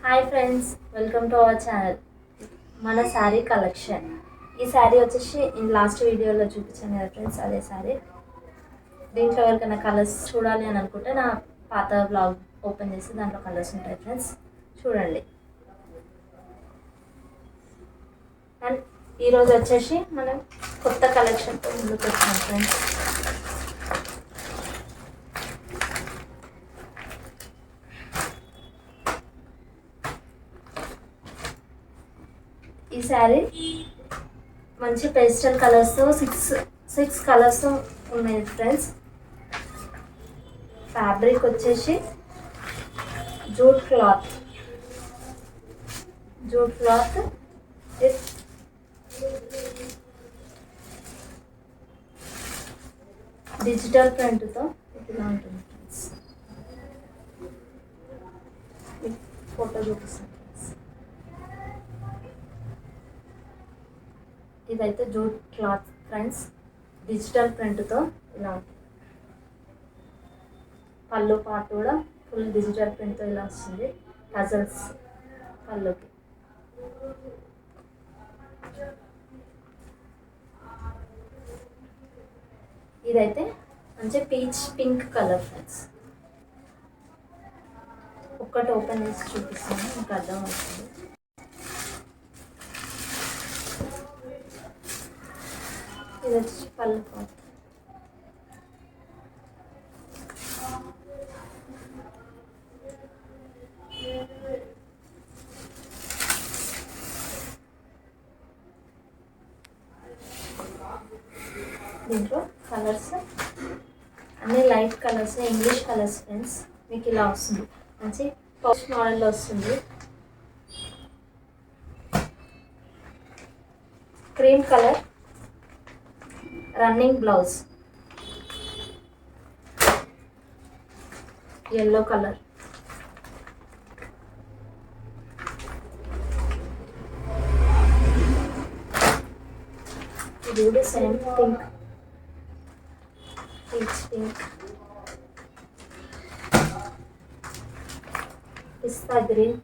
Hi friends, welcome to our channel. మన sari collection. ఈ శారీ వచ్చేసి లాస్ట్ వీడియోలో చూపించాను కదా ఫ్రెండ్స్, అదే శారీ. దీంట్లో ఎవరికైనా కలర్స్ చూడాలి అని అనుకుంటే నా పాత బ్లాగ్ ఓపెన్ చేసి దాంట్లో కలర్స్ ఉంటాయి ఫ్రెండ్స్, చూడండి. అండ్ ఈరోజు వచ్చేసి మనం కొత్త కలెక్షన్తో ముందుకు వచ్చాం ఫ్రెండ్స్. ఈ శారీ మంచి పేస్టల్ కలర్స్తో సిక్స్ కలర్స్తో ఉన్నాయి ఫ్రెండ్స్. ఫ్యాబ్రిక్ వచ్చేసి జూట్ క్లాత్ విత్ డిజిటల్ ప్రింట్తో ఇలా ఉంటుంది ఫ్రెండ్స్. ఫోటో చూపిస్తాను ఫ్రెండ్స్. ఇదైతే జూట్ క్లాత్ ఫ్రెండ్స్, డిజిటల్ ప్రింట్తో ఇలా ఉంటుంది. పళ్ళు పార్ట్ కూడా ఫుల్ డిజిటల్ ప్రింట్తో ఇలా వస్తుంది. టజల్స్ పళ్ళుకి. ఇదైతే మంచి పీచ్ పింక్ కలర్ ఫ్రెండ్స్. ఒక్కటి ఓపెన్ చేసి చూపిస్తాను, మీకు అర్థం అవుతుంది. ఇది వచ్చి పళ్ళు పార్ట్. దీంట్లో కలర్స్ అన్ని light colours, English colours friends. మీకు ఇలా వస్తుంది, మంచి పౌచ్ మోడల్లో వస్తుంది. Cream colour running blouse, yellow colour, ఇది కూడా same pink, peach pink, pista green,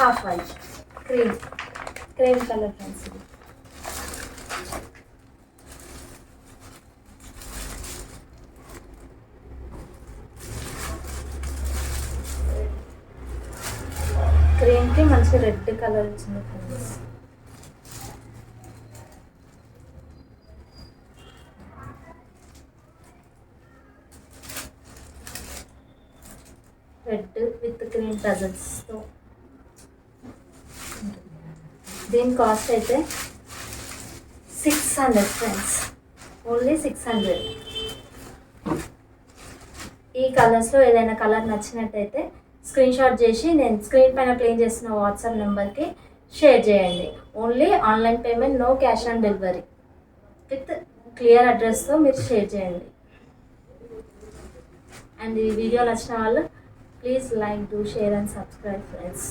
half white, cream colour friends. ఇది క్రీమ్కి మంచి రెడ్ కలర్ వచ్చింది ఫ్రెండ్స్. రెడ్ విత్ క్రీమ్ టజల్స్తో. దీని కాస్ట్ అయితే 600 ఫ్రెండ్స్, ఓన్లీ 600. ఈ కలర్స్లో ఏదైనా కలర్ నచ్చినట్టయితే స్క్రీన్ షాట్ చేసి నేను స్క్రీన్ పైన ప్లే చేస్తున్న వాట్సాప్ నెంబర్కి షేర్ చేయండి. Only online payment, no cash on delivery. With clear అడ్రస్తో మీరు షేర్ చేయండి. అండ్ ఈ వీడియో నచ్చిన వాళ్ళు please like, do, share and subscribe friends.